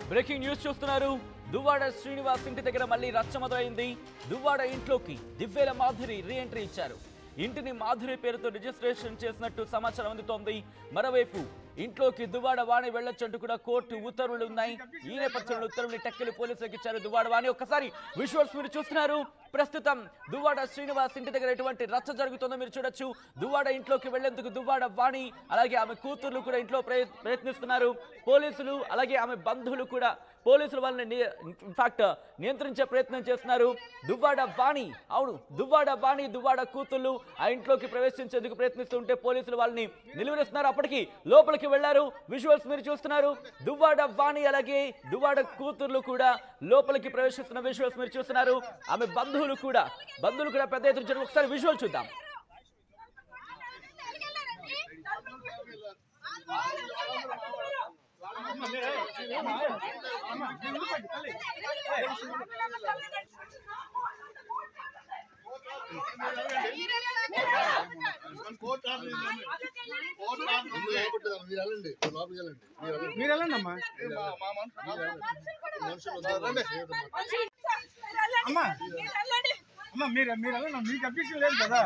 Breaking news చూస్తున్నారు. దువ్వాడ శ్రీనివాస్ ఇంటి దగ్గర మళ్ళీ రచ్చ మొదలైంది. దువ్వాడ ఇంట్లోకి దివ్వేల మాధురి రీఎంట్రీ ఇచ్చారు. ఇంటిని మాధురి పేరుతో రిజిస్ట్రేషన్ చేసినట్టు సమాచారం అందుతోంది. మరోవైపు ఇంట్లోకి దువ్వాడ వాణి వెళ్లొచ్చంటూ కూడా కోర్టు ఉత్తర్వులు ఉన్నాయి. ఈ నేపథ్యంలో ఉత్తర్వులు టెక్కలి పోలీసులకు ఇచ్చారు దువ్వాడ వాణి. ఒక్కసారి విజువల్స్ మీరు చూస్తున్నారు. ప్రస్తుతం దువ్వాడ శ్రీనివాస్ ఇంటి దగ్గర ఎటువంటి రచ్చ జరుగుతుందో మీరు చూడొచ్చు. దువ్వాడ ఇంట్లోకి వెళ్లేందుకు దువ్వాడ వాణి అలాగే ఆమె కూతుర్లు కూడా ఇంట్లో ప్రయత్నిస్తున్నారు. పోలీసులు అలాగే ఆమె బంధువులు కూడా పోలీసులు వాళ్ళని ఇన్ఫాక్ట్ నియంత్రించే ప్రయత్నం చేస్తున్నారు. దువ్వాడ వాణి దువ్వాడ వాణి దువ్వాడ కూతుర్లు ఆ ఇంట్లోకి ప్రవేశించేందుకు ప్రయత్నిస్తుంటే పోలీసులు వాళ్ళని నిలువరిస్తున్నారు. అప్పటికి లోపలికి వెళ్లారు. విజువల్స్ మీరు చూస్తున్నారు. దువ్వాడ వాణి అలాగే దువ్వాడ కూతుర్లు కూడా లోపలికి ప్రవేశిస్తున్న విజువల్స్ మీరు చూస్తున్నారు. ఆమె బంధువులు కూడా పెద్ద ఎత్తున జరిగి ఒకసారి విజువల్ చూద్దాం. మీకు అభ్యర్థం లేదు కదా.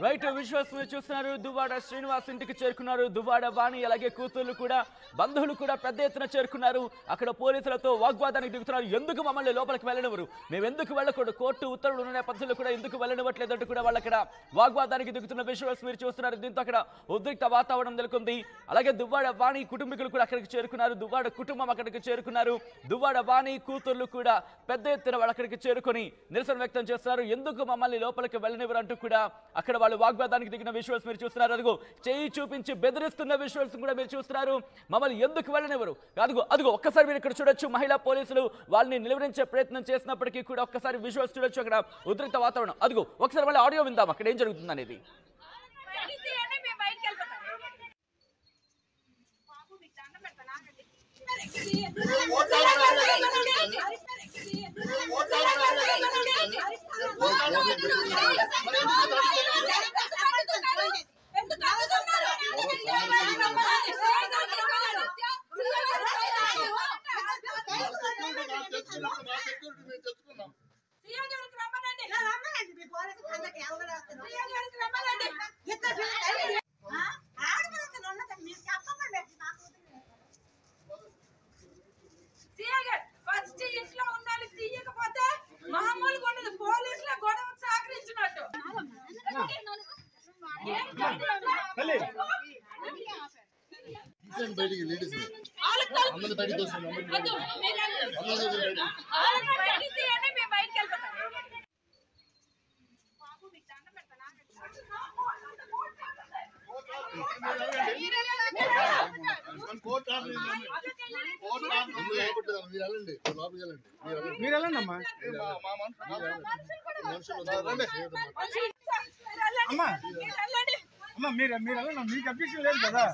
రైట్ విజువల్స్ మీరు చూస్తున్నారు. దువ్వాడ శ్రీనివాస్ ఇంటికి చేరుకున్నారు. దువ్వాడ వాణి అలాగే కూతుర్లు కూడా బంధువులు కూడా పెద్ద ఎత్తున చేరుకున్నారు. అక్కడ పోలీసులతో వాగ్వాదానికి దిగుతున్నారు. ఎందుకు మమ్మల్ని లోపలికి వెళ్ళనివ్వరు, మేము ఎందుకు వెళ్ళకూడదు, కోర్టు ఉత్తర్వులు ఉన్న నేపథ్యంలో కూడా ఎందుకు వెళ్ళనివ్వట్లేదంటూ కూడా వాళ్ళు అక్కడ వాగ్వాదానికి దిగుతున్న విజువల్స్ మీరు చూస్తున్నారు. దీంతో అక్కడ ఉద్రిక్త వాతావరణం నెలకొంది. అలాగే దువ్వాడ వాణి కుటుంబీకులు కూడా అక్కడికి చేరుకున్నారు. దువ్వాడ కుటుంబం అక్కడికి చేరుకున్నారు. దువ్వాడ వాణి కూతుర్లు కూడా పెద్ద ఎత్తున వాళ్ళు అక్కడికి చేరుకొని నిరసన వ్యక్తం చేస్తున్నారు. ఎందుకు మమ్మల్ని లోపలికి వెళ్ళనివ్వరు అంటూ కూడా అక్కడ వాళ్ళు వాగ్వాదానికి దిగిన విజువల్స్ మీరు చూస్తున్నారు. అదిగో చేయి చూపించి బెదిరిస్తున్న విజువల్స్ కూడా మీరు చూస్తున్నారు. మమ్మల్ని ఎందుకు వెళ్ళనివ్వరు, అదిగో ఒక్కసారి మీరు ఇక్కడ చూడొచ్చు. మహిళా పోలీసులు వాళ్ళని నిలువరించే ప్రయత్నం చేసినప్పటికీ కూడా ఒక్కసారి విజువల్స్ చూడొచ్చు. అక్కడ ఉద్రిక్త వాతావరణం. అదిగో ఒకసారి మళ్ళీ ఆడియో విందాం అక్కడ ఏం జరుగుతుంది అనేది. బయటికి లేడీస్ అందరూ బయటికి వస్తున్నారు. మీరు వెళ్ళండి అమ్మా. అమ్మా మీరు వెళ్ళండి. మీకు అభ్యర్థం లేదు కదా.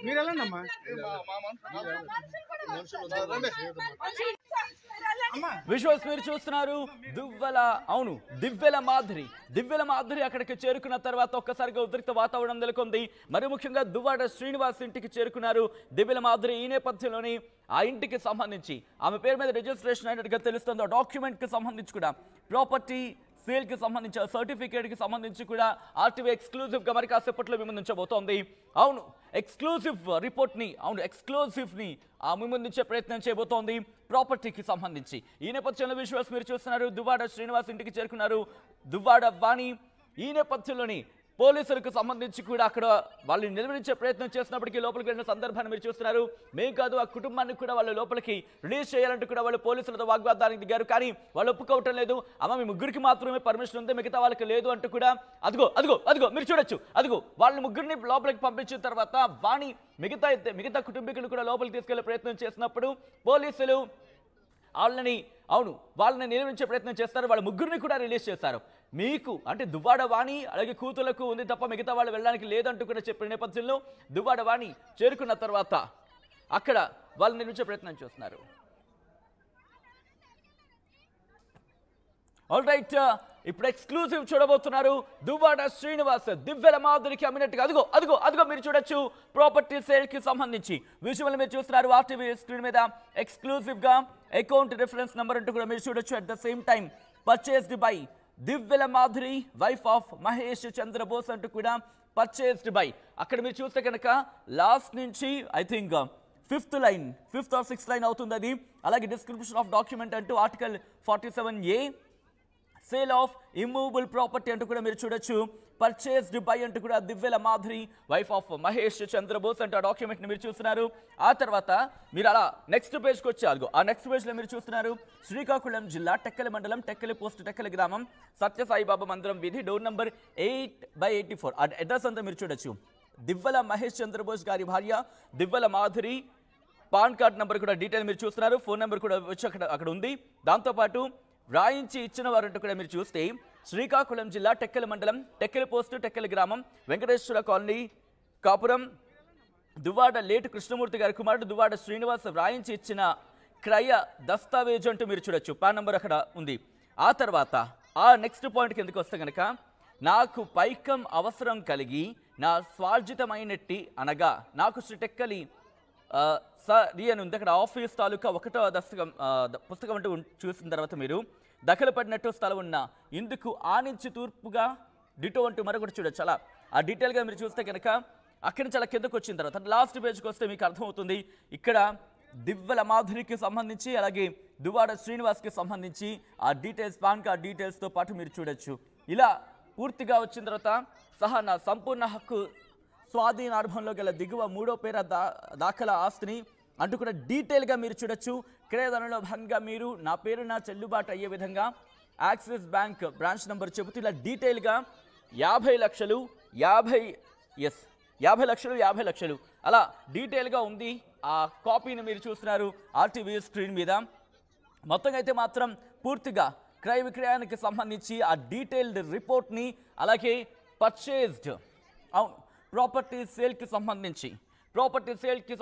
మీరు వెళ్ళండి అమ్మా. విజువల్స్ మీరు చూస్తున్నారు. దివ్వెల మాధురి అక్కడికి చేరుకున్న తర్వాత ఒక్కసారిగా ఉద్రిక్త వాతావరణం నెలకొంది. మరి ముఖ్యంగా దువ్వాడ శ్రీనివాస్ ఇంటికి చేరుకున్నారు దివ్వెల మాధురి. ఈ నేపథ్యంలోని ఆ ఇంటికి సంబంధించి ఆమె పేరు మీద రిజిస్ట్రేషన్ అయినట్టుగా తెలుస్తుంది. ఆ డాక్యుమెంట్ కి సంబంధించి కూడా ప్రాపర్టీ సేల్ కి సంబంధించి సర్టిఫికేట్ కి సంబంధించి కూడా ఆర్టీవీ ఎక్స్క్లూజివ్ గా మరి కాసేపట్లో మీ ముందుంచబోతోంది. ఎక్స్క్లూజివ్ రిపోర్ట్ ని ఎక్స్క్లూజివ్ ని మీ ముందుంచే ప్రయత్నం చేయబోతోంది ప్రాపర్టీకి సంబంధించి. ఈ నేపథ్యంలో విజువల్స్ మీరు చూస్తున్నారు. దువ్వాడ శ్రీనివాస్ ఇంటికి చేరుకున్నారు దువ్వాడ వాణి. ఈ నేపథ్యంలోని పోలీసులకు సంబంధించి కూడా అక్కడ వాళ్ళని నిలవరించే ప్రయత్నం చేసినప్పటికీ లోపలికి వెళ్ళిన సందర్భాన్ని మీరు చూస్తున్నారు. మేము కాదు ఆ కుటుంబాన్ని కూడా వాళ్ళు లోపలికి రిలీజ్ చేయాలంటూ కూడా వాళ్ళు పోలీసులతో వాగ్వాదానికి దిగారు. కానీ వాళ్ళు ఒప్పుకోవటం లేదు. అమ్మ మీ ముగ్గురికి మాత్రమే పర్మిషన్ ఉంది, మిగతా వాళ్ళకి లేదు అంటూ కూడా అదిగో మీరు చూడొచ్చు. అదిగో వాళ్ళ ముగ్గురిని లోపలికి పంపించిన తర్వాత వాణి మిగతా కుటుంబీకులు కూడా లోపలికి తీసుకెళ్లే ప్రయత్నం చేసినప్పుడు పోలీసులు వాళ్ళని నియమించే ప్రయత్నం చేస్తారు. వాళ్ళ ముగ్గురిని కూడా రిలీజ్ చేస్తారు. మీకు అంటే దువ్వాడ వాణి అలాగే కూతులకు ఉంది తప్ప మిగతా వాళ్ళు వెళ్ళడానికి లేదంటూ కూడా చెప్పిన నేపథ్యంలో దువ్వాడ వాణి చేరుకున్న తర్వాత అక్కడ వాళ్ళని నియమించే ప్రయత్నం చేస్తున్నారు. ఆల్ రైట్, ఇప్పుడు ఎక్స్క్లూజివ్ చూడబోతున్నారు. దువ్వాడ శ్రీనివాస్ దివ్యల మాధురికి అమ్మినట్టుగా అదిగో మీరు చూడొచ్చు. ప్రాపర్టీ సేల్ కి సంబంధించి విజువల్ మీరు చూస్తున్నారు. ఆర్టీవీ స్క్రీన్ మీద ఎక్స్క్లూజివ్ గా అకౌంట్ రిఫరెన్స్ నెంబర్ అంటూ కూడా మీరు చూడొచ్చు. At the same time purchased by Divyala Madhuri wife of Mahesh Chandrabose అంటూ కూడా పర్చేస్డ్ బై. అక్కడ మీరు చూస్తే కనుక లాస్ట్ నుంచి I think fifth or sixth line అవుతుంది అది. అలాగే డిస్క్రిప్షన్ ఆఫ్ డాక్యుమెంట్ అంటూ article 47A sale of immovable property అంటూ కూడా మీరు చూడొచ్చు. పర్చేస్డ్ బై అంటూ కూడా దివ్యల మాధురి వైఫ్ ఆఫ్ మహేష్ చంద్రబోస్ అంటూ ఆ డాక్యుమెంట్ని మీరు చూస్తున్నారు. ఆ తర్వాత మీరు అలా నెక్స్ట్ పేజ్కి వచ్చారు. ఆ నెక్స్ట్ పేజ్లో మీరు చూస్తున్నారు శ్రీకాకుళం జిల్లా టెక్కలి మండలం టెక్కలి పోస్ట్ టెక్కలి గ్రామం సత్యసాయిబాబా మందిరం వీధి డోర్ నంబర్ 8/84. ఆ అడ్రస్ అంతా మీరు చూడొచ్చు. దివ్యల మహేష్ చంద్రబోస్ గారి భార్య దివ్యల మాధురి పాన్ కార్డ్ నెంబర్ కూడా డీటెయిల్ మీరు చూస్తున్నారు. ఫోన్ నెంబర్ కూడా వచ్చి అక్కడ ఉంది. దాంతోపాటు వ్రాయించి ఇచ్చిన వారంటూ కూడా మీరు చూస్తే శ్రీకాకుళం జిల్లా టెక్కలి మండలం టెక్కలి పోస్టు టెక్కలి గ్రామం వెంకటేశ్వర కాలనీ కాపురం దువ్వాడ లేటు కృష్ణమూర్తి గారి కుమారుడు దువ్వాడ శ్రీనివాస్ వ్రాయించి ఇచ్చిన క్రయ దస్తావేజు అంటూ మీరు చూడొచ్చు. పాన్ నెంబర్ అక్కడ ఉంది. ఆ తర్వాత ఆ నెక్స్ట్ పాయింట్కి ఎందుకు వస్తే కనుక నాకు పైకం అవసరం కలిగి నా స్వార్జితమైనట్టి అనగా నాకు శ్రీ టెక్కలి సరి అని ఉంది. అక్కడ ఆఫీస్ తాలూకా 1వ పుస్తకం అంటూ చూసిన తర్వాత మీరు దఖలు పడినట్టు స్థలం ఉన్న ఇందుకు ఆనించి తూర్పుగా డిటో అంటూ మరొకటి చూడొచ్చు. అలా ఆ డీటెయిల్గా మీరు చూస్తే కనుక అక్కడి నుంచి అలా కిందకు వచ్చిన తర్వాత లాస్ట్ పేజ్కి వస్తే మీకు అర్థమవుతుంది. ఇక్కడ దివ్యల మాధురికి సంబంధించి అలాగే దువ్వాడ శ్రీనివాస్కి సంబంధించి ఆ డీటెయిల్స్ పాన్ కార్డ్ డీటెయిల్స్తో పాటు మీరు చూడొచ్చు. ఇలా పూర్తిగా వచ్చిన తర్వాత సహా నా సంపూర్ణ హక్కు స్వాధీనార్భంలో గల దిగువ 3వ పేర దాఖల ఆస్తిని అంటూ కూడా డీటెయిల్గా మీరు చూడొచ్చు. క్రయదానంలో భాగంగా మీరు నా పేరున చెల్లుబాటు అయ్యే విధంగా యాక్సిస్ బ్యాంక్ బ్రాంచ్ నెంబర్ చెబుతూ ఇలా డీటెయిల్గా 50 లక్షలు 50 లక్షలు అలా డీటెయిల్గా ఉంది. ఆ కాపీని మీరు చూస్తున్నారు ఆర్టీవీ స్క్రీన్ మీద. మొత్తంగా అయితే మాత్రం పూర్తిగా క్రయ విక్రయానికి సంబంధించి ఆ డీటెయిల్డ్ రిపోర్ట్ని అలాగే పర్చేజ్డ్ ప్రాపర్టీ సేల్కి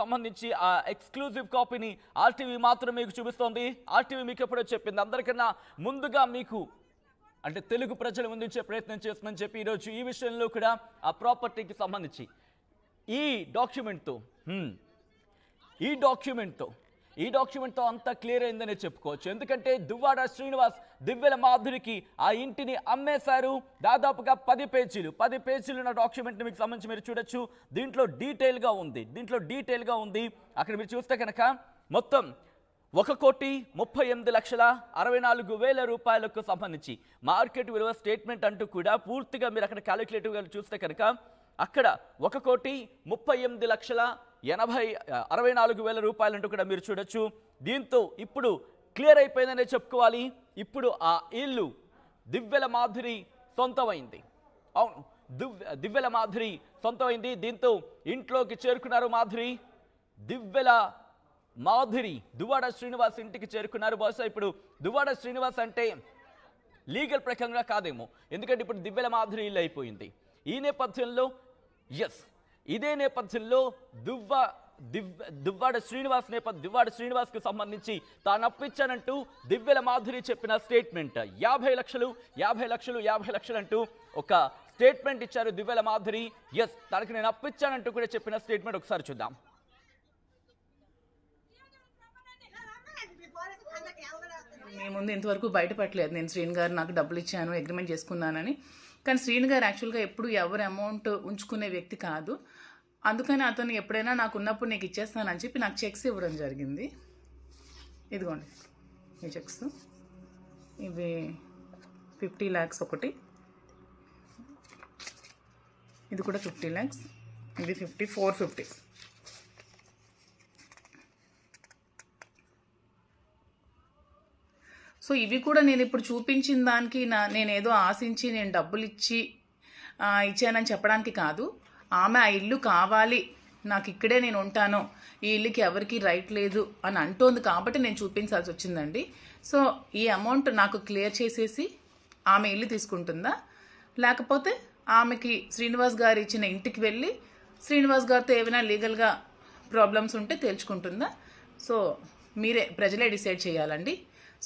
సంబంధించి ఆ ఎక్స్క్లూజివ్ కాపీని ఆర్టీవీ మాత్రం మీకు చూపిస్తోంది. ఆర్టీవీ మీకు ఎప్పుడో చెప్పింది. అందరికన్నా ముందుగా మీకు అంటే తెలుగు ప్రజల ముందుంచే ప్రయత్నం చేస్తుందని చెప్పి ఈరోజు ఈ విషయంలో కూడా ఆ ప్రాపర్టీకి సంబంధించి ఈ డాక్యుమెంట్తో అంతా క్లియర్ అయిందనే చెప్పుకోవచ్చు. ఎందుకంటే దువ్వాడ శ్రీనివాస్ దివ్యల మాధురికి ఆ ఇంటిని అమ్మేశారు. దాదాపుగా 10 పేజీలు ఉన్న డాక్యుమెంట్ని మీకు సంబంధించి మీరు చూడొచ్చు. దీంట్లో డీటెయిల్గా ఉంది. అక్కడ మీరు చూస్తే కనుక మొత్తం 1,38,64,000 రూపాయలకు సంబంధించి మార్కెట్ విలువ స్టేట్మెంట్ అంటూ కూడా పూర్తిగా మీరు అక్కడ క్యాలిక్యులేటివ్గా చూస్తే కనుక అక్కడ 1,38,64,000 రూపాయలు అంటూ కూడా మీరు చూడొచ్చు. దీంతో ఇప్పుడు క్లియర్ అయిపోయిందనే చెప్పుకోవాలి. ఇప్పుడు ఆ ఇల్లు దివ్యల మాధురి సొంతమైంది. దివ్యల మాధురి సొంతమైంది. దీంతో ఇంట్లోకి చేరుకున్నారు మాధురి దువ్వాడ శ్రీనివాస్ ఇంటికి చేరుకున్నారు. బహుశా ఇప్పుడు దువ్వాడ శ్రీనివాస్ అంటే లీగల్ ప్రకారంగా కాదేమో, ఎందుకంటే ఇప్పుడు దివ్యల మాధురి ఇల్లు అయిపోయింది. ఈ నేపథ్యంలో ఇదే నేపథ్యంలో దువ్వాడ శ్రీనివాస్కి సంబంధించి తాను అప్పించానంటూ దివ్యల మాధురి చెప్పిన స్టేట్మెంట్ 50 లక్షలు అంటూ ఒక స్టేట్మెంట్ ఇచ్చారు దివ్యల మాధురి. తనకి నేను అప్పించానంటూ కూడా చెప్పిన స్టేట్మెంట్ ఒకసారి చూద్దాం. మేము ముందు ఇంతవరకు బయటపడలేదు. నేను శ్రీను గారు నాకు డబ్బులు ఇచ్చాను, అగ్రిమెంట్ చేసుకున్నానని. కానీ శ్రీను గారు యాక్చువల్గా ఎప్పుడు ఎవరు అమౌంట్ ఉంచుకునే వ్యక్తి కాదు. అందుకని అతను ఎప్పుడైనా నాకు ఉన్నప్పుడు నీకు ఇచ్చేస్తానని చెప్పి నాకు చెక్స్ ఇవ్వడం జరిగింది. ఇదిగోండి ఈ చెక్స్. ఇవి 50 lakhs ఒకటి, ఇది కూడా 50 lakhs, ఇది 450. సో ఇవి కూడా నేను ఇప్పుడు చూపించిన దానికి నేనేదో ఆశించి నేను డబ్బులు ఇచ్చానని చెప్పడానికి కాదు. ఆమె ఆ ఇల్లు కావాలి, నాకు ఇక్కడే నేను ఉంటాను, ఈ ఇల్లుకి ఎవరికి రైట్ లేదు అని అంటోంది కాబట్టి నేను చూపించాల్సి వచ్చిందండి. సో ఈ అమౌంట్ నాకు క్లియర్ చేసేసి ఆమె ఇల్లు తీసుకుంటుందా, లేకపోతే ఆమెకి శ్రీనివాస్ గారు ఇచ్చిన ఇంటికి వెళ్ళి శ్రీనివాస్ గారితో ఏమైనా లీగల్గా ప్రాబ్లమ్స్ ఉంటే తేల్చుకుంటుందా? సో మీరే ప్రజలే డిసైడ్ చేయాలండి.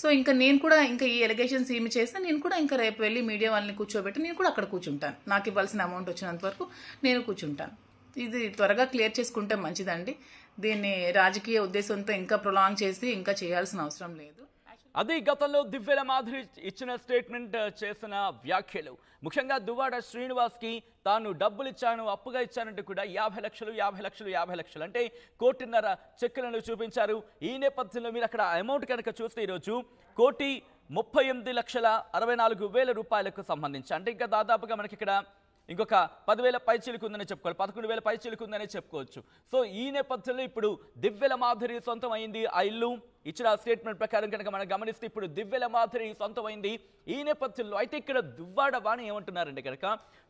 సో ఇంకా నేను కూడా ఇంకా ఈ ఎలిగేషన్స్ ఏమి చేస్తే నేను కూడా ఇంకా రేపు వెళ్ళి మీడియా వాళ్ళని కూర్చోబెట్టి నేను కూడా అక్కడ కూర్చుంటాను. నాకు ఇవ్వాల్సిన అమౌంట్ వచ్చినంత వరకు నేను కూర్చుంటాను. ఇది త్వరగా క్లియర్ చేసుకుంటే మంచిదండి. దీన్ని రాజకీయ ఉద్దేశంతో ఇంకా ప్రొలాంగ్ చేసి ఇంకా చేయాల్సిన అవసరం లేదు. అది గతంలో దివ్యల మాధురి ఇచ్చిన స్టేట్మెంట్ చేసిన వ్యాఖ్యలు. ముఖ్యంగా దువ్వాడ శ్రీనివాస్కి తాను డబ్బులు ఇచ్చాను, అప్పుగా ఇచ్చానంటూ కూడా 50 లక్షలు అంటే 1.5 కోటి చెక్కులను చూపించారు. ఈ నేపథ్యంలో మీరు అక్కడ అమౌంట్ కనుక చూస్తే ఈరోజు 1,38,64,000 రూపాయలకు సంబంధించి అంటే ఇంకా దాదాపుగా మనకి ఇక్కడ ఇంకొక 10,000 పైచీలకు ఉందని చెప్పుకోవాలి, 11,000 పైచీలకు ఉందని చెప్పుకోవచ్చు. సో ఈ నేపథ్యంలో ఇప్పుడు దివ్యల మాధురి సొంతం అయింది ఆ ఇల్లు. ఇచ్చిన స్టేట్మెంట్ ప్రకారం కనుక మనం గమనిస్తే ఇప్పుడు దివ్యల మాధురి సొంతమైంది. ఈ నేపథ్యంలో అయితే ఇక్కడ దువ్వాడ వాణి ఏమంటున్నారంటే కనుక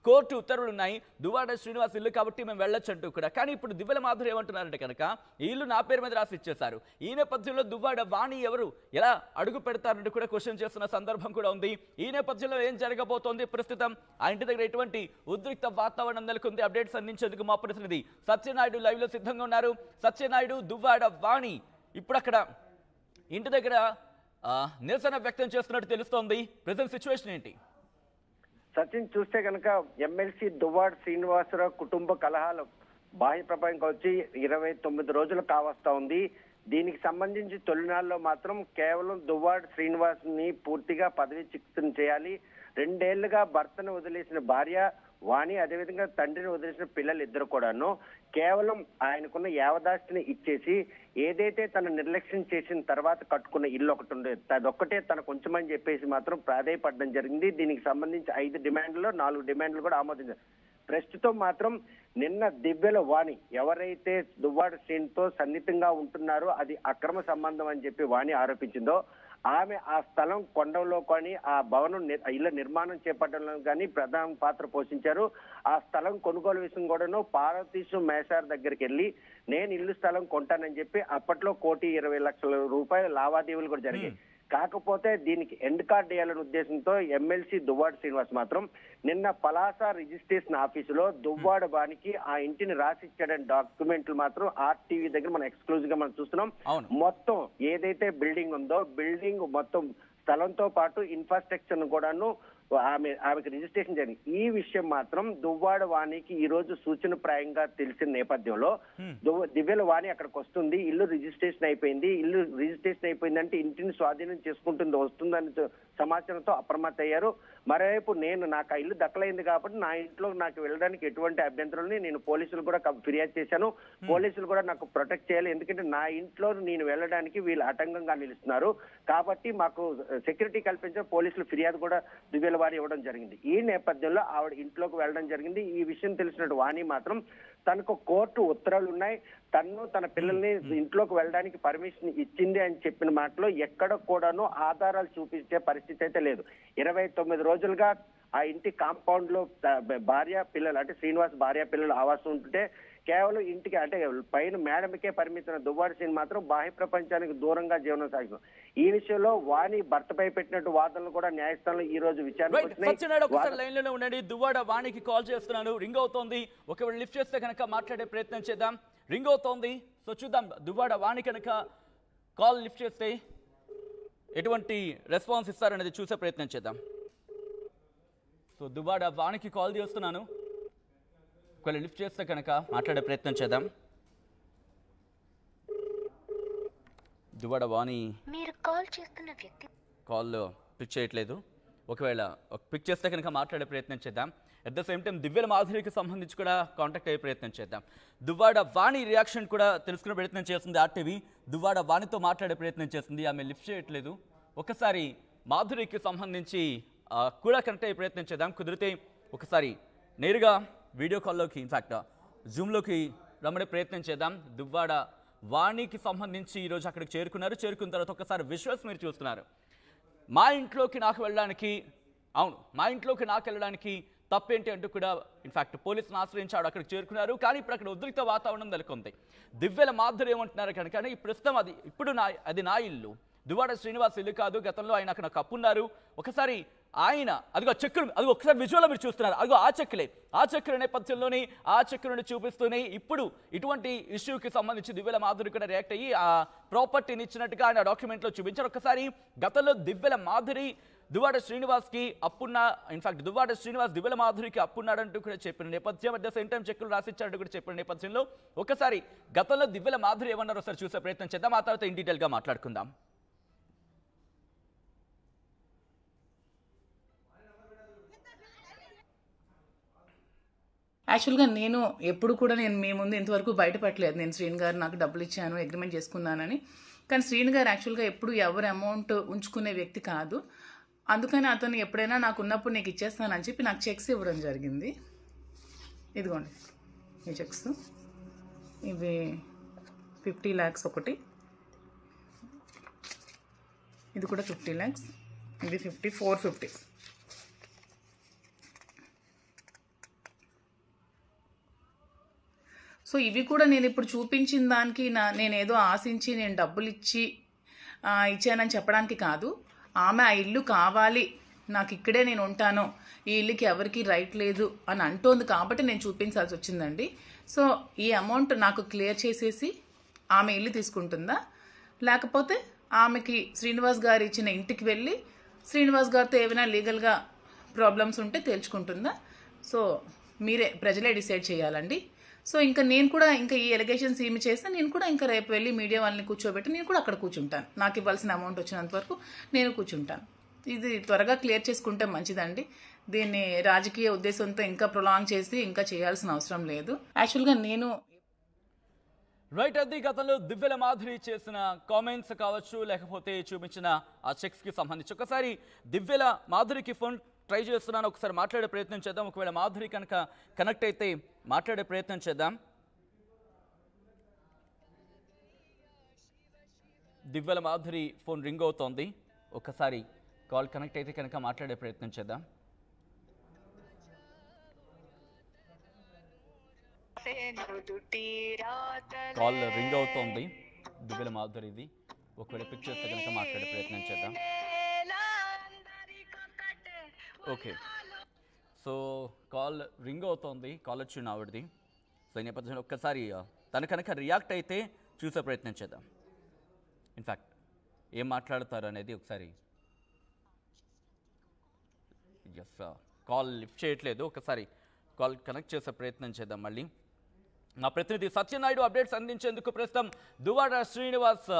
కోర్టు ఉత్తర్వులు ఉన్నాయి, దువ్వాడ శ్రీనివాస్ ఇల్లు కాబట్టి మేము వెళ్ళొచ్చు అంటూ కూడా. కానీ ఇప్పుడు దివ్యల మాధురి ఏమంటున్నారంటే కనుక ఈ ఇల్లు నా పేరు మీద రాసి ఇచ్చేశారు. ఈ నేపథ్యంలో దువ్వాడ వాణి ఎవరు, ఎలా అడుగు పెడతారంటూ కూడా క్వశ్చన్ చేస్తున్న సందర్భం కూడా ఉంది. ఈ నేపథ్యంలో ఏం జరగబోతోంది, ప్రస్తుతం ఆ ఇంటి దగ్గర ఎటువంటి ఉద్రిక్త వాతావరణం నెలకొంది? అప్డేట్స్ అందించేందుకు మా ప్రతినిధి సత్యనాయుడు లైవ్ లో సిద్ధంగా ఉన్నారు. సత్యనాయుడు, దువ్వాడ వాణి ఇప్పుడు అక్కడ ఇంటి దగ్గర నిరసన వ్యక్తం చేస్తున్నట్టు తెలుస్తోంది. ప్రెజెంట్ సిచ్యువేషన్ ఏంటి? సచిన్, చూస్తే కనుక ఎమ్మెల్సీ దువ్వాడ శ్రీనివాసరావు కుటుంబ కలహాలు బాహ్య ప్రపంచంకి వచ్చి 29 రోజులు కావస్తా ఉంది. దీనికి సంబంధించి తొలినాళ్ళలో మాత్రం కేవలం దువ్వాడ శ్రీనివాస్ ని పూర్తిగా పదవీచ్యుతం చేయాలి. 2 ఏళ్లుగా భర్తను వదిలేసిన భార్య వాణి, అదేవిధంగా తండ్రిని వదిలేసిన పిల్లలు ఇద్దరు కూడాను కేవలం ఆయనకున్న యావదాస్తిని ఇచ్చేసి ఏదైతే తన నిర్లక్ష్యం చేసిన తర్వాత కట్టుకున్న ఇల్లు ఒకటి ఉండేది అదొక్కటే తనకు ఉంచమని చెప్పేసి మాత్రం ప్రాధేయపడడం జరిగింది. దీనికి సంబంధించి 5 డిమాండ్లు 4 డిమాండ్లు కూడా ఆమోదించారు. ప్రస్తుతం మాత్రం నిన్న దివ్యల వాణి ఎవరైతే దువ్వాడ శ్రీనితో సన్నిహితంగా ఉంటున్నారో అది అక్రమ సంబంధం అని చెప్పి వాణి ఆరోపించిందో ఆమె ఆ స్థలం కొండంలో కానీ ఆ భవనం ఇళ్ల నిర్మాణం చేపట్టడంలో కానీ ప్రధాన పాత్ర పోషించారు. ఆ స్థలం కొనుగోలు విషయం కూడాను పార్వతీశం మేసార్ దగ్గరికి వెళ్ళి నేను ఇల్లు స్థలం కొంటానని చెప్పి అప్పట్లో 1,20,00,000 రూపాయల లావాదేవీలు కూడా జరిగాయి. కాకపోతే దీనికి ఎండ్ కార్డ్ వేయాలనే ఉద్దేశంతో ఎమ్మెల్సీ దువ్వాడ శ్రీనివాస్ మాత్రం నిన్న పలాస రిజిస్ట్రేషన్ ఆఫీసులో దువ్వాడ వానికి ఆ ఇంటిని రాసిచ్చాడని డాక్యుమెంట్లు మాత్రం ఆర్టీవీ దగ్గర మనం ఎక్స్క్లూజివ్ గా మనం చూస్తున్నాం. మొత్తం ఏదైతే బిల్డింగ్ ఉందో బిల్డింగ్ మొత్తం స్థలంతో పాటు ఇన్ఫ్రాస్ట్రక్చర్ కూడాను ఆమెకి రిజిస్ట్రేషన్ జరిగింది. ఈ విషయం మాత్రం దువ్వాడ వాణికి ఈ రోజు సూచనప్రాయంగా తెలిసిన నేపథ్యంలో దివ్యల వాణి అక్కడికి వస్తుంది. ఇల్లు రిజిస్ట్రేషన్ అయిపోయిందంటే ఇంటిని స్వాధీనం చేసుకుంటుంది వస్తుందని సమాచారంతో అప్రమత్త అయ్యారు. మరోవైపు నాకు ఆ ఇల్లు దక్కలైంది కాబట్టి నా ఇంట్లో నాకు వెళ్ళడానికి ఎటువంటి అభ్యంతరం నేను పోలీసులు కూడా ఫిర్యాదు చేశాను. పోలీసులు కూడా నాకు ప్రొటెక్ట్ చేయాలి, ఎందుకంటే నా ఇంట్లో నేను వెళ్ళడానికి వీళ్ళు ఆటంకంగా నిలుస్తున్నారు కాబట్టి మాకు సెక్యూరిటీ కల్పించిన పోలీసులు ఫిర్యాదు కూడా దివ్యల వాణి ఇవ్వడం జరిగింది. ఈ నేపథ్యంలో ఆవిడ ఇంట్లోకి వెళ్ళడం జరిగింది. ఈ విషయం తెలిసినట్టు వాణి మాత్రం తనకు కోర్టు ఉత్తర్వులు ఉన్నాయి, తన పిల్లల్ని ఇంట్లోకి వెళ్ళడానికి పర్మిషన్ ఇచ్చింది అని చెప్పిన మాటలో ఎక్కడ కూడాను ఆధారాలు చూపించే పరిస్థితి అయితే లేదు. 29 రోజులుగా ఆ ఇంటి కాంపౌండ్ లో భార్య పిల్లలు అంటే శ్రీనివాస్ భార్య పిల్లలు ఆవాసం ఉంటుంటే కేవలం ఇంటికి అంటే పైన మేడమికే పరిమితమైన దువ్వాడ శ్రీని మాత్రం బాహ్య ప్రపంచానికి దూరంగా జీవనం సాగిస్తుంది. ఈ విషయంలో వాణి భర్తపై పెట్టినట్టు వాదనలు కూడా న్యాయస్థానంలో ఈ రోజు విచారణ ఉండండి. దువ్వాడ వాణికి కాల్ చేస్తున్నాను, రింగ్ అవుతోంది. ఒకవేళ లిఫ్ట్ చేస్తే కనుక మాట్లాడే ప్రయత్నం చేద్దాం. రింగ్ అవుతోంది, సో చూద్దాం దువ్వాడ వాణి కనుక కాల్ లిఫ్ట్ చేస్తే ఎటువంటి రెస్పాన్స్ ఇస్తారనేది చూసే ప్రయత్నం చేద్దాం. సో దువ్వాడ వాణికి కాల్ చేస్తున్నాను, ఒకవేళ లిఫ్ట్ చేస్తే కనుక మాట్లాడే ప్రయత్నం చేద్దాం. దువ్వాడ వాణి మీరు కాల్ చేస్తున్న వ్యక్తి కాల్ పిక్ చేయట్లేదు. ఒకవేళ పిక్ చేస్తే కనుక మాట్లాడే ప్రయత్నం చేద్దాం. అట్ ద సేమ్ టైం దివ్యల మాధురికి సంబంధించి కూడా కాంటాక్ట్ అయ్యే ప్రయత్నం చేద్దాం. దువ్వాడ వాణి రియాక్షన్ కూడా తెలుసుకునే ప్రయత్నం చేస్తుంది ఆర్టీవీ. దువ్వాడ వాణితో మాట్లాడే ప్రయత్నం చేస్తుంది, ఆమె లిఫ్ట్ చేయట్లేదు. ఒకసారి మాధురికి సంబంధించి కూడా కనెక్ట్ అయ్యే ప్రయత్నం చేద్దాం. కుదిరితే ఒకసారి నేరుగా వీడియో కాల్లోకి ఇన్ఫ్యాక్ట్ జూమ్లోకి రమ్మడే ప్రయత్నం చేద్దాం. దువ్వాడ వాణికి సంబంధించి ఈరోజు అక్కడికి చేరుకున్న తర్వాత ఒకసారి విజువల్స్ మీరు చూస్తున్నారు. మా ఇంట్లోకి నాకు వెళ్ళడానికి తప్పేంటి అంటూ కూడా ఇన్ఫాక్ట్ పోలీసులను ఆశ్రయించాడు, అక్కడికి చేరుకున్నారు. కానీ ఇప్పుడు అక్కడ ఉద్రిక్త వాతావరణం నెలకొంది. దివ్యల మాధురి ఏమంటున్నారు కనుక ఈ ప్రస్తుతం అది నా ఇల్లు, దువ్వాడ శ్రీనివాస్ ఇల్లు కాదు, గతంలో ఆయన అక్కడ నాకు అప్పున్నారు. ఒకసారి ఆయన అదిగో చెక్కులు, అది ఒకసారి విజువల్లో మీరు చూస్తున్నారు, అదిగో ఆ చెక్కుల నేపథ్యంలోని ఆ చెక్కులను చూపిస్తూనే ఇప్పుడు ఇటువంటి ఇష్యూకి సంబంధించి దివ్యల మాధురి కూడా రియాక్ట్ అయ్యి ఆ ప్రాపర్టీని ఇచ్చినట్టుగా ఆయన డాక్యుమెంట్లో చూపించారు. ఒకసారి గతంలో దివ్యల మాధురి దువ్వాడ శ్రీనివాస్కి అప్పున్న, ఇన్ఫాక్ట్ దువ్వాడ శ్రీనివాస్ దివ్యల మాధురికి అప్పున్నాడంటూ కూడా చెప్పిన నేపథ్యం, అట్ ద సేమ్ టైం చెక్కులు రాసిచ్చాడంటూ కూడా చెప్పిన నేపథ్యంలో ఒకసారి గతంలో దివ్యల మాధురి ఏమన్నారో ఒకసారి చూసే ప్రయత్నం చేద్దాం. ఆ తర్వాత ఇన్ డీటెయిల్గా మాట్లాడుకుందాం. యాక్చువల్గా నేను ఎప్పుడు కూడా మీ ముందు ఇంతవరకు బయటపడలేదు నేను శ్రీను గారు నాకు డబ్బులు ఇచ్చాను, అగ్రిమెంట్ చేసుకున్నానని. కానీ శ్రీను గారు యాక్చువల్గా ఎప్పుడు ఎవరు అమౌంట్ ఉంచుకునే వ్యక్తి కాదు. అందుకని అతను ఎప్పుడైనా నాకు ఉన్నప్పుడు నీకు ఇచ్చేస్తానని చెప్పి నాకు చెక్స్ ఇవ్వడం జరిగింది. ఇదిగోండి ఈ చెక్స్, ఇవి 50 lakhs ఒకటి, ఇది కూడా 50 lakhs, ఇది 450. సో ఇవి కూడా నేను ఇప్పుడు చూపించిన దానికి నేనేదో ఆశించి నేను డబ్బులు ఇచ్చానని చెప్పడానికి కాదు. ఆమె ఆ ఇల్లు కావాలి, నాకు ఇక్కడే నేను ఉంటాను, ఈ ఇల్లుకి ఎవరికి రైట్ లేదు అని అంటోంది కాబట్టి నేను చూపించాల్సి వచ్చిందండి. సో ఈ అమౌంట్ నాకు క్లియర్ చేసేసి ఆమె ఇల్లు తీసుకుంటుందా, లేకపోతే ఆమెకి శ్రీనివాస్ గారు ఇచ్చిన ఇంటికి వెళ్ళి శ్రీనివాస్ గారితో ఏమైనా లీగల్గా ప్రాబ్లమ్స్ ఉంటే తేల్చుకుంటుందా? సో మీరే ప్రజలే డిసైడ్ చేయాలండి. సో ఇంకా నేను కూడా ఇంకా ఈ ఎలిగేషన్స్ ఏమి చేస్తే నేను కూడా ఇంకా రేపు వెళ్ళి మీడియా వాళ్ళని కూర్చోబెట్టి నేను కూడా అక్కడ కూర్చుంటాను. నాకు ఇవ్వాల్సిన అమౌంట్ వచ్చినంత వరకు నేను కూర్చుంటాను. ఇది త్వరగా క్లియర్ చేసుకుంటే మంచిదండి. దీన్ని రాజకీయ ఉద్దేశంతో ఇంకా ప్రొలాంగ్ చేసి ఇంకా చేయాల్సిన అవసరం లేదు. యాక్చువల్గా నేను రైట్, అది గతంలో దివ్యల మాధురి చేసిన కామెంట్స్ కావచ్చు, లేకపోతే చూపించిన ఆ చెక్స్కి సంబంధించి ఒకసారి దివ్యల మాధురికి ఫోన్ ట్రై చేస్తున్నాను, ఒకసారి మాట్లాడే ప్రయత్నం చేద్దాం. ఒకవేళ మాధురి కనుక కనెక్ట్ అయితే మాట్లాడే ప్రయత్నం చేద్దాం. దివ్యల మాధురి ఫోన్ రింగ్ అవుతోంది, ఒకసారి కాల్ కనెక్ట్ అయితే కనుక మాట్లాడే ప్రయత్నం చేద్దాం. కాల్ రింగ్ అవుతోంది దివ్యల మాధురిది, ఒకవేళ పిక్ చేస్తే కనుక మాట్లాడే ప్రయత్నం చేద్దాం. ఓకే, సో కాల్ రింగ్ అవుతోంది, కాల్ వచ్చింది ఆవిడది. సో ఈ నేపథ్యంలో ఒక్కసారి తను కనుక రియాక్ట్ అయితే చూసే ప్రయత్నం చేద్దాం. ఇన్ఫ్యాక్ట్ ఏం మాట్లాడతారు అనేది ఒకసారి. ఎస్, కాల్ లిఫ్ట్ చేయట్లేదు, ఒకసారి కాల్ కనెక్ట్ చేసే ప్రయత్నం చేద్దాం. మళ్ళీ మా ప్రతినిధి సత్యనాయుడు అప్డేట్స్ అందించేందుకు ప్రస్తుతం దువ్వాడ శ్రీనివాస్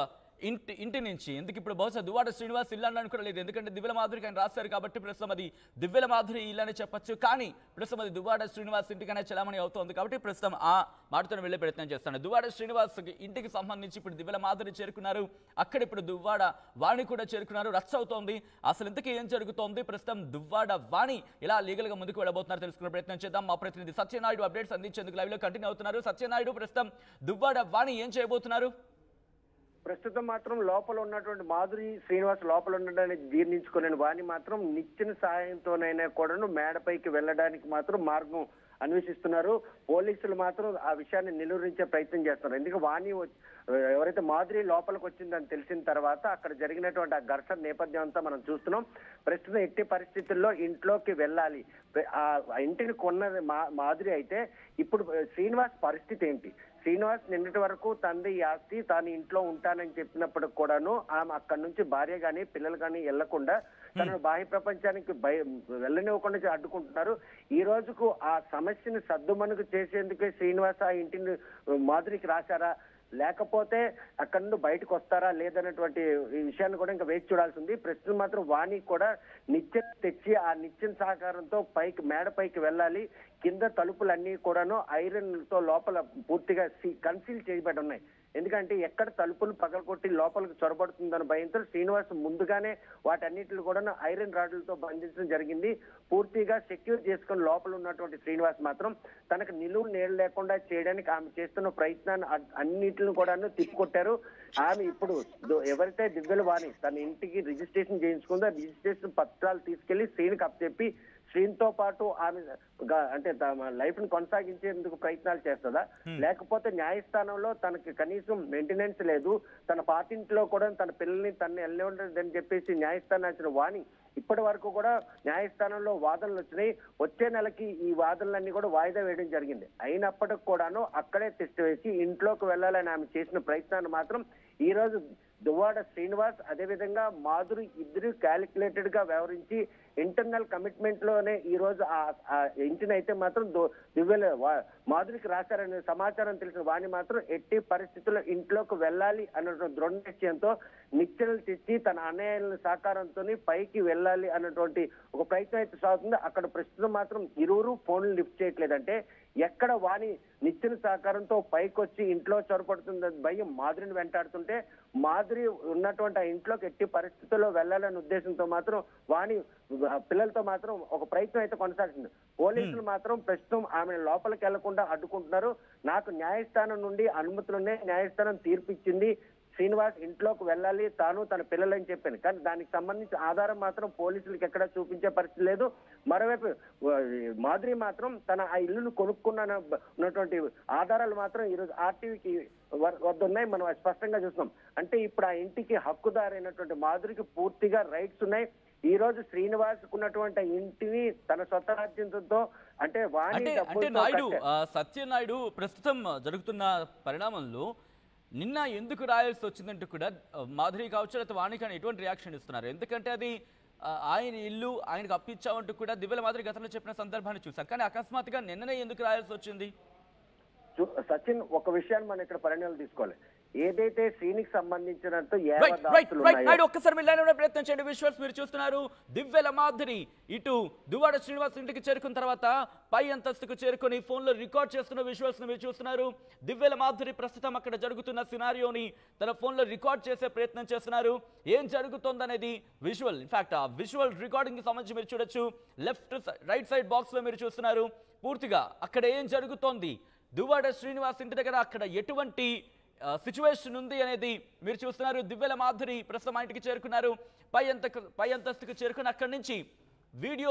ఇంటి నుంచి, ఎందుకు ఇప్పుడు బహుశా దువ్వాడ శ్రీనివాస్ ఇల్లు అనడానికి కూడా లేదు, ఎందుకంటే దివ్యల మాధురికి ఆయన రాస్తారు కాబట్టి ప్రస్తుతం అది దివ్యల మాధురి ఇల్లు అని చెప్పచ్చు. కానీ ప్రస్తుతం అది దువ్వాడ శ్రీనివాస్ ఇంటికనే చలామణి అవుతోంది కాబట్టి ప్రస్తుతం ఆ మాటతో వెళ్ళే ప్రయత్నం చేస్తాను. దువ్వాడ శ్రీనివాస్ ఇంటికి సంబంధించి ఇప్పుడు దివ్యల మాధురి చేరుకున్నారు, అక్కడ ఇప్పుడు దువ్వాడ వాణి కూడా చేరుకున్నారు. రచ్చ అవుతోంది, అసలు ఇంతకీ ఏం జరుగుతోంది, ప్రస్తుతం దువ్వాడ వాణి ఇలా లీగల్గా ముందుకు వెళ్ళబోతున్నారు తెలుసుకునే ప్రయత్నం చేద్దాం. మా ప్రతినిధి సత్యనాయుడు అప్డేట్స్ అందించేందుకు లైవ్లో కంటిన్యూ అవుతున్నారు. సత్యనాయుడు, ప్రస్తుతం దువ్వాడ వాణి ఏం చేయబోతున్నారు? ప్రస్తుతం మాత్రం లోపల ఉన్నటువంటి మాధురి శ్రీనివాస్ లోపల ఉండడాన్ని జీర్ణించుకోలేని వాణి మాత్రం నిచ్చెన సహాయంతోనైనా కూడాను మేడపైకి వెళ్ళడానికి మాత్రం మార్గం అన్వేషిస్తున్నారు. పోలీసులు మాత్రం ఆ విషయాన్ని నిలువరించే ప్రయత్నం చేస్తున్నారు. ఎందుకంటే వాణి ఎవరైతే మాధురి లోపలికి వచ్చిందని తెలిసిన తర్వాత అక్కడ జరిగినటువంటి ఆ ఘర్షణ నేపథ్యం అంతా మనం చూస్తున్నాం. ప్రస్తుతం ఎట్టి పరిస్థితుల్లో ఇంట్లోకి వెళ్ళాలి, ఆ ఇంటిని కొన్నది మాధురి అయితే ఇప్పుడు శ్రీనివాస్ పరిస్థితి ఏంటి? శ్రీనివాస్ నిన్నటి వరకు తండ్రి ఆస్తి తాను ఇంట్లో ఉంటానని చెప్పినప్పుడు కూడాను ఆమె అక్కడి నుంచి భార్య గాని పిల్లలు గాని వెళ్లకుండా తనను బాహ్య ప్రపంచానికి వెళ్ళనివ్వకుండా అడ్డుకుంటున్నారు. ఈ రోజుకు ఆ సమస్యను సద్దుమణుగు చేసేందుకే శ్రీనివాస్ ఆ ఇంటిని మాధురికి రాశారా, లేకపోతే అక్కడి నుండి బయటకు వస్తారా లేదన్నటువంటి విషయాన్ని కూడా ఇంకా వేచి చూడాల్సి ఉంది. ప్రస్తుతం మాత్రం వాణి కూడా నిచ్చెన తెచ్చి ఆ నిచ్చెన సహకారంతో మేడ పైకి వెళ్ళాలి. కింద తలుపులన్నీ కూడాను ఐరన్ తో లోపల పూర్తిగా కన్సీల్ చేయబడి ఉన్నాయి. ఎందుకంటే ఎక్కడ తలుపులు పగలగొట్టి లోపలికి చొరబడుతుందని భయంతో శ్రీనివాస్ ముందుగానే వాటన్నిటిని కూడా ఐరన్ రాడ్లతో బంధించడం జరిగింది. పూర్తిగా సెక్యూర్ చేసుకుని లోపల ఉన్నటువంటి శ్రీనివాస్ మాత్రం తనకు నిలువు నీళ్ళు లేకుండా చేయడానికి ఆమె చేస్తున్న ప్రయత్నాన్ని అన్నిటిని కూడా తిప్పికొట్టారు. ఆమె ఇప్పుడు ఎవరైతే దివ్యల వాణి తన ఇంటికి రిజిస్ట్రేషన్ చేయించుకుందో రిజిస్ట్రేషన్ పత్రాలు తీసుకెళ్లి శ్రీనికి అప్పచెప్పి శ్రీన్తో పాటు ఆమె అంటే తమ లైఫ్ ని కొనసాగించేందుకు ప్రయత్నాలు చేస్తుందా, లేకపోతే న్యాయస్థానంలో తనకి కనీసం మెయింటెనెన్స్ లేదు, తన పాతింట్లో కూడా తన పిల్లల్ని తను వెళ్ళని చెప్పేసి న్యాయస్థానం వచ్చిన వాణి ఇప్పటి వరకు కూడా న్యాయస్థానంలో వాదనలు వచ్చినాయి. వచ్చే నెలకి ఈ వాదనలన్నీ కూడా వాయిదా వేయడం జరిగింది. అయినప్పటికి కూడాను అక్కడే టెస్ట్ వేసి ఇంట్లోకి వెళ్ళాలని ఆమె చేసిన ప్రయత్నాన్ని మాత్రం ఈ రోజు దువ్వాడ శ్రీనివాస్ అదేవిధంగా మాధురి ఇద్దరు క్యాలిక్యులేటెడ్ గా వ్యవహరించి ఇంటర్నల్ కమిట్మెంట్ లోనే ఈ రోజు ఆ ఇంటిని అయితే మాత్రం మాధురికి రాశారనే సమాచారం తెలిసిన వాణి మాత్రం ఎట్టి పరిస్థితుల్లో ఇంట్లోకి వెళ్ళాలి అన్న దృఢ నిశ్చయంతో నిచ్చెనలు తెచ్చి తన అన్నయ్యల సహకారంతో పైకి వెళ్ళాలి అన్నటువంటి ఒక ప్రయత్నం అయితే సాగుతుంది. అక్కడ ప్రస్తుతం మాత్రం ఇరువురు ఫోన్లు లిఫ్ట్ చేయట్లేదంటే ఎక్కడ వాణి నిచ్చెన సహకారంతో పైకి వచ్చి ఇంట్లో చొరపడుతుందని భయం మాధురిని వెంటాడుతుంటే మాధురి ఉన్నటువంటి ఆ ఇంట్లోకి ఎట్టి పరిస్థితుల్లో వెళ్ళాలనే ఉద్దేశంతో మాత్రం వాణి పిల్లలతో మాత్రం ఒక ప్రయత్నం అయితే కొనసాగుతుంది. పోలీసులు మాత్రం ప్రస్తుతం ఆమె లోపలికి వెళ్లకుండా అడ్డుకుంటున్నారు. నాకు న్యాయస్థానం నుండి అనుమతులున్నాయి, న్యాయస్థానం తీర్పు ఇచ్చింది, శ్రీనివాస్ ఇంట్లోకి వెళ్ళాలి తాను తన పిల్లలని చెప్పాను, కానీ దానికి సంబంధించిన ఆధారం మాత్రం పోలీసులకు ఎక్కడ చూపించే పరిస్థితి లేదు. మరోవైపు మాధురి మాత్రం తన ఆ ఇల్లును కొనుక్కున్నటువంటి ఆధారాలు మాత్రం ఈరోజు ఆర్టీవీకి వద్ద ఉన్నాయి. మనం స్పష్టంగా చూస్తున్నాం. అంటే ఇప్పుడు ఆ ఇంటికి హక్కుదారైనటువంటి మాధురికి పూర్తిగా రైట్స్ ఉన్నాయి. ఈ రోజు శ్రీనివాస్ ఉన్నటువంటి ఇంటిని తన స్వతరాజ్యంతో అంటే నాయుడు సత్యనాయుడు ప్రస్తుతం జరుగుతున్న పరిణామంలో నిన్న ఎందుకు రాయాల్సి వచ్చిందంటూ కూడా మాధురి కావచ్చు లేకపోతే వాణి కానీ ఎటువంటి రియాక్షన్ ఇస్తున్నారు? ఎందుకంటే అది ఆయన ఇల్లు ఆయనకు అప్పించామంటూ కూడా దివ్యల మాధురి గతంలో చెప్పిన సందర్భాన్ని చూశారు, కానీ అకస్మాత్తుగా నిన్ననే ఎందుకు రాయాల్సి వచ్చింది? సచిన్, ఒక విషయాన్ని మనం ఇక్కడ పరిణామాలు తీసుకోవాలి. ఏదైతే శ్రీనికి సంబంధించినంత ఒక్కసారి ప్రయత్నం చేయండి. విజువల్స్ మీరు చూస్తున్నారు. దివ్యల మాధురి ఇటు దువ్వాడ శ్రీనివాస్ ఇంటికి చేరుకున్న తర్వాత పై అంతస్తుకు చేరుకొని ఫోన్ లో రికార్డ్ చేస్తున్న విజువల్స్ మీరు చూస్తున్నారు. దివ్యల మాధురి ప్రస్తుతం అక్కడ జరుగుతున్న సినారియోని తన ఫోన్ లో రికార్డ్ చేసే ప్రయత్నం చేస్తున్నారు. ఏం జరుగుతోందనేది విజువల్, ఇన్ఫాక్ట్ ఆ విజువల్ రికార్డింగ్ కి సంబంధించి మీరు చూడొచ్చు. రైట్ సైడ్ బాక్స్ లో మీరు చూస్తున్నారు పూర్తిగా అక్కడ ఏం జరుగుతోంది, దువ్వాడ శ్రీనివాస్ ఇంటి దగ్గర అక్కడ ఎటువంటి సిచ్యువేషన్ ఉంది అనేది మీరు చూస్తున్నారు. దివ్యల మాధురి ప్రస్తుతం ఇంటికి చేరుకున్నారు. పై అంతస్తుకు చేరుకుని అక్కడి నుంచి వీడియో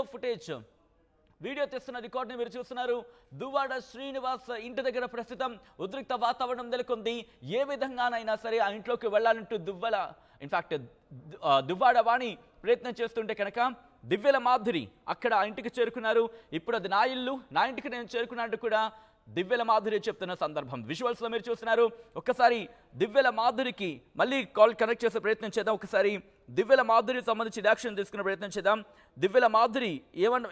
తీస్తున్న రికార్డుని మీరు చూస్తున్నారు. దువ్వాడ శ్రీనివాస్ ఇంటి దగ్గర ప్రస్తుతం ఉద్రిక్త వాతావరణం నెలకొంది. ఏ విధంగానైనా సరే ఆ ఇంట్లోకి వెళ్ళాలంటూ దువ్వాడ వాణి ప్రయత్నం చేస్తుంటే కనుక దివ్యల మాధురి అక్కడ ఆ ఇంటికి చేరుకున్నారు. ఇప్పుడు అది నా ఇల్లు, నా ఇంటికి నేను చేరుకున్నట్టు కూడా దివ్యల మాధురి చెప్తున్న సందర్భం విజువల్స్ లో మీరు చూస్తున్నారు. ఒక్కసారి దివ్యల మాధురికి మళ్ళీ కాల్ కనెక్ట్ చేసే ప్రయత్నం చేద్దాం. ఒకసారి దివ్యల మాధురి సంబంధించి రియాక్షన్ తీసుకునే ప్రయత్నం చేద్దాం. దివ్యల మాధురి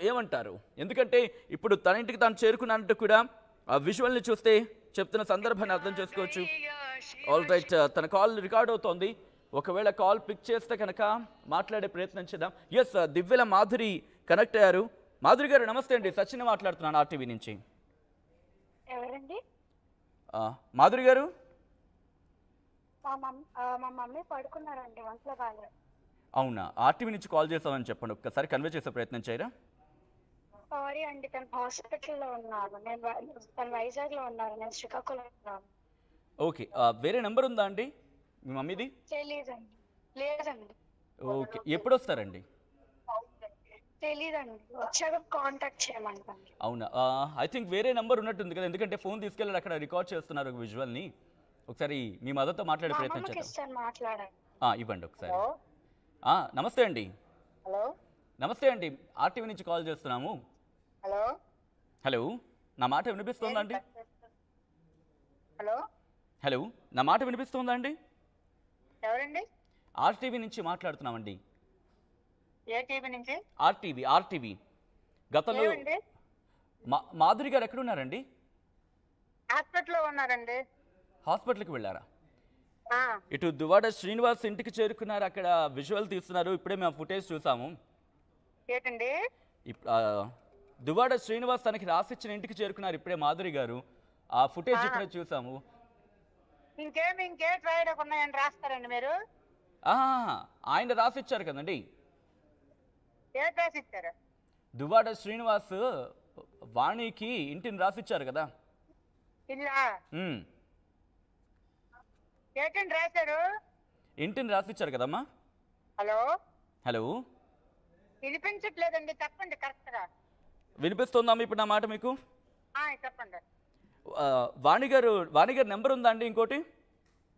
ఏమంటారు? ఎందుకంటే ఇప్పుడు తన ఇంటికి తాను చేరుకున్నట్టు కూడా ఆ విజువల్ ని చూస్తే చెప్తున్న సందర్భాన్ని అర్థం చేసుకోవచ్చు. ఆల్ రైట్, తన కాల్ రికార్డ్ అవుతోంది. ఒకవేళ కాల్ పిక్ చేస్తే కనుక మాట్లాడే ప్రయత్నం చేద్దాం. ఎస్, దివ్యల మాధురి కనెక్ట్ అయ్యారు. మాధురి గారు నమస్తే అండి, సచిన్ మాట్లాడుతున్నాను ఆర్టీవీ నుంచి. ఎవరండి? మాధురి గారు, మా మమ్మీ పడుకున్నారండి, ఒంట్లో బాగా. అవునా, ఆర్టీవీ నుంచి కాల్ చేస్తామని చెప్పండి, ఒక్కసారి కన్వే చేసే ప్రయత్నం చేయరా? సారీ అండి, తను హాస్పిటల్లో ఉన్నారు, తను వైజాగ్ లో ఉన్నారు, నేను శ్రీకాకుళం ఉన్నాను. ఓకే, వేరే నెంబర్ ఉందా అండి మీ మమ్మీది? లేదండి. ఓకే, ఎప్పుడు వస్తారండి? తెలీదండి, వచ్చాక కాంటాక్ట్ చేయమంటాను. అవునా, ఐ థింక్ వేరే నెంబర్ ఉన్నట్టుంది కదా, ఎందుకంటే ఫోన్ తీసుకెళ్ళి అక్కడ రికార్డ్ చేస్తున్నారు ఒక విజువల్ని. ఒకసారి మీ మదర్తో మాట్లాడే ప్రయత్నం చేద్దాం. ఇవ్వండి ఒకసారి. నమస్తే అండి. హలో, నమస్తే అండి, ఆర్టీవీ నుంచి కాల్ చేస్తున్నాము. హలో హలో, నా మాట వినిపిస్తుందా అండి? హలో హలో, నా మాట వినిపిస్తుందా అండి? ఎవరండి? ఆర్టీవీ నుంచి మాట్లాడుతున్నామండి. ఏ టీవీ నుంచి? ఆర్టీవీ. గతంలో మాధురి గారు ఎక్కడున్నారండి? హాస్పిటల్లో ఉన్నారండి. హాస్పిటల్కి వెళ్ళారా? ఇటు దువ్వాడ శ్రీనివాస్ ఇంటికి చేరుకున్నారు, అక్కడ విజువల్ తీస్తున్నారు. ఇప్పుడే మేము ఫుటేజ్ చూసాము. ఏంటండి? దువ్వాడ శ్రీనివాస్ తనకి రాసిచ్చిన ఇంటికి చేరుకున్నారు ఇప్పుడే మాధురి గారు. ఆ ఫుటేజ్ ఇప్పుడే చూసాము. ఇంకే ట్రైడ్ ఉన్నాయని రాస్తారండి మీరు? ఆయన రాసిచ్చారు కదండి. ఏ రాసిచ్చారు? దువ్వాడ శ్రీనివాస్ వాణికి ఇంటిని రాసిచ్చారు కదా. ఇల్లా? ఏంటండి రాశారు? ఇంటిని రాసిచ్చారు కదమ్మా. హలో హలో, వినిపించట్లేదండి, చెప్పండి కరెక్ట్గా. వినిపిస్తుందా ఇప్పుడు నా మాట మీకు? చెప్పండి. వాణి గారు నెంబర్ ఉందా అండి? ఇంకోటి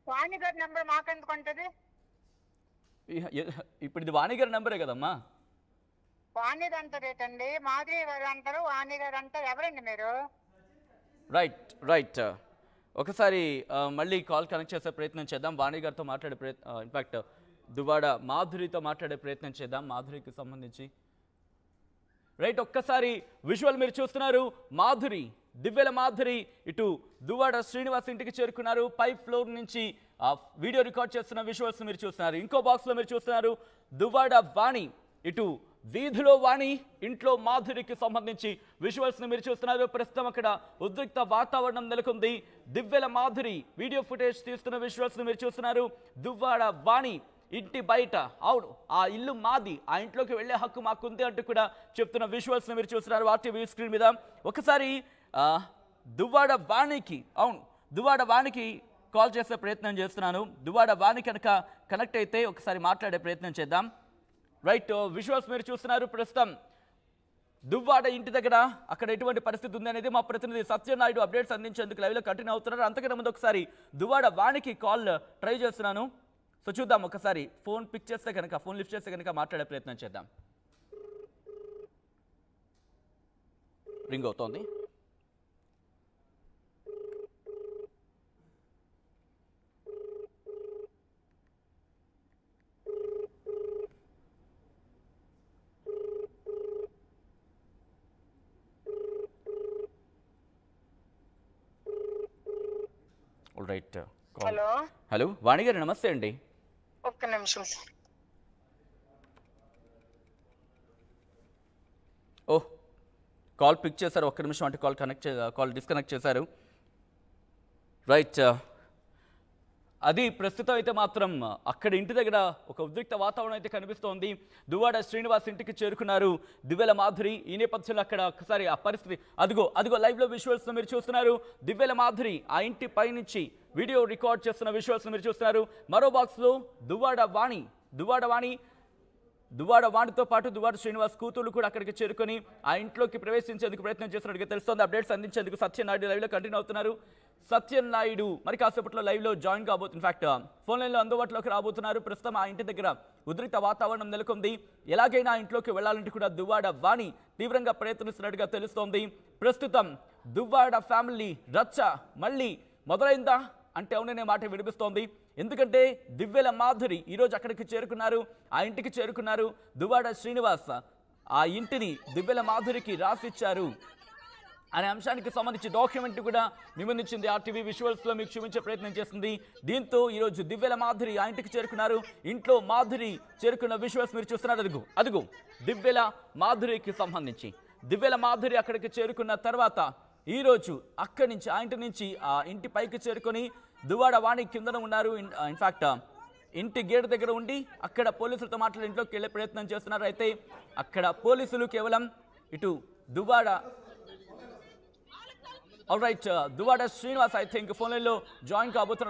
వాణి గారి నెంబర్ మాకెందుకు ఉంటుంది? ఇప్పుడు ఇది వాణి గారి నెంబరే కదమ్మా. వాణి అంటారు ఏంటండి? మాధురి గారు అంటారు, వాణి గారు అంటారు. ఎవరండి మీరు? రైట్ ఒకసారి మళ్ళీ కాల్ కనెక్ట్ చేసే ప్రయత్నం చేద్దాం. వాణి గారితో మాట్లాడే ఇన్ఫ్యాక్ట్ దువ్వాడ మాధురితో మాట్లాడే ప్రయత్నం చేద్దాం మాధురికి సంబంధించి. రైట్, ఒక్కసారి విజువల్ మీరు చూస్తున్నారు. మాధురి, దివ్యల మాధురి ఇటు దువ్వాడ శ్రీనివాస్ ఇంటికి చేరుకున్నారు. పై ఫ్లోర్ నుంచి వీడియో రికార్డ్ చేస్తున్న విజువల్స్ మీరు చూస్తున్నారు. ఇంకో బాక్స్లో మీరు చూస్తున్నారు దువ్వాడ వాణి, ఇటు వీధిలో వాణి, ఇంట్లో మాధురికి సంబంధించి విజువల్స్ని మీరు చూస్తున్నారు. ప్రస్తుతం అక్కడ ఉద్రిక్త వాతావరణం నెలకొంది. దివ్యల మాధురి వీడియో ఫుటేజ్ తీస్తున్న విజువల్స్ని మీరు చూస్తున్నారు. దువ్వాడ వాణి ఇంటి బయట, అవును ఆ ఇల్లు మాది, ఆ ఇంట్లోకి వెళ్ళే హక్కు మాకుంది అంటూ కూడా చెప్తున్న విజువల్స్ని మీరు చూస్తున్నారు ఆర్టీవీ స్క్రీన్ మీద. ఒకసారి దువ్వాడ వాణికి కాల్ చేసే ప్రయత్నం చేస్తున్నాను. దువ్వాడ వాణి కనుక కనెక్ట్ అయితే ఒకసారి మాట్లాడే ప్రయత్నం చేద్దాం. రైట్, విజువల్స్ మీరు చూస్తున్నారు. ప్రస్తుతం దువ్వాడ ఇంటి దగ్గర అక్కడ ఎటువంటి పరిస్థితి ఉంది అనేది మా ప్రతినిధి సత్యనాయుడు అప్డేట్స్ అందించేందుకు లైవ్లో కంటిన్యూ అవుతున్నారు. అంతకన్నా ముందు ఒకసారి దువ్వాడ వాణికి కాల్ ట్రై చేస్తున్నాను. సో చూద్దాం, ఒకసారి ఫోన్ లిఫ్ట్ చేస్తే కనుక మాట్లాడే ప్రయత్నం చేద్దాం. రింగ్ అవుతోంది. రైట్, హలో వాణి గారు నమస్తే అండి. ఒక్క నిమిషం. కాల్ పిక్ చేశారు, ఒక్క నిమిషం అంటే కాల్ డిస్కనెక్ట్ చేశారు. రైట్, అది ప్రస్తుతం అయితే మాత్రం అక్కడ ఇంటి దగ్గర ఒక ఉద్రిక్త వాతావరణం అయితే కనిపిస్తోంది. దువ్వాడ శ్రీనివాస్ ఇంటికి చేరుకున్నారు దివ్యల మాధురి. ఈ నేపథ్యంలో అక్కడ ఒకసారి ఆ పరిస్థితి అదిగో లైవ్లో విజువల్స్ మీరు చూస్తున్నారు. దివ్యల మాధురి ఆ ఇంటి పైనుంచి వీడియో రికార్డ్ చేస్తున్న విజువల్స్ మీరు చూస్తున్నారు. మరో బాక్స్లో దువ్వాడ వాణితో పాటు దువ్వాడ శ్రీనివాస్ కూతురు కూడా అక్కడికి చేరుకొని ఆ ఇంట్లోకి ప్రవేశించేందుకు ప్రయత్నం చేస్తున్నట్టుగా తెలుస్తోంది. అప్డేట్స్ అందించేందుకు సత్యనాయుడు లైవ్లో కంటిన్యూ అవుతున్నారు. సత్యనాయుడు మరి కాసేపట్లో లైవ్లో జాయిన్ కాబోతున్నారు. ఇన్ఫాక్ట్ ఫోన్ లైన్లో అందుబాటులోకి రాబోతున్నారు. ప్రస్తుతం ఆ ఇంటి దగ్గర ఉద్రిక్త వాతావరణం నెలకొంది. ఎలాగైనా ఆ ఇంట్లోకి వెళ్లాలంటే కూడా దువ్వాడ వాణి తీవ్రంగా ప్రయత్నిస్తున్నట్టుగా తెలుస్తోంది. ప్రస్తుతం దువ్వాడ ఫ్యామిలీ రచ్చ మళ్ళీ మొదలైందా అంటే అవుననే మాట వినిపిస్తోంది. ఎందుకంటే దివ్యల మాధురి ఈరోజు అక్కడికి చేరుకున్నారు, ఆ ఇంటికి చేరుకున్నారు. దువ్వాడ శ్రీనివాస్ ఆ ఇంటిని దివ్యల మాధురికి రాసిచ్చారు అనే అంశానికి సంబంధించి డాక్యుమెంట్ కూడా నిబంధించింది. ఆర్టీవీ విజువల్స్లో మీకు చూపించే ప్రయత్నం చేస్తుంది. దీంతో ఈరోజు దివ్యల మాధురి ఆ ఇంటికి చేరుకున్నారు. ఇంట్లో మాధురి చేరుకున్న విజువల్స్ మీరు చూస్తున్నారు. అదుగు దివ్యల మాధురికి సంబంధించి దివ్యల మాధురి అక్కడికి చేరుకున్న తర్వాత ఈరోజు అక్కడి నుంచి ఆ ఇంటి నుంచి ఆ ఇంటి పైకి చేరుకొని దువ్వాడ వాణి కిందన ఉన్నారు. ఇన్ఫాక్ట్ ఇంటి గేట్ దగ్గర ఉండి అక్కడ పోలీసులతో మాట్లాడి ఇంట్లోకి వెళ్ళే ప్రయత్నం చేస్తున్నారు. అయితే అక్కడ పోలీసులు కేవలం ఇటు Duvvada Duvvada Srinivas I think phone లైన్లో జాయిన్ కాబోతున్నారు.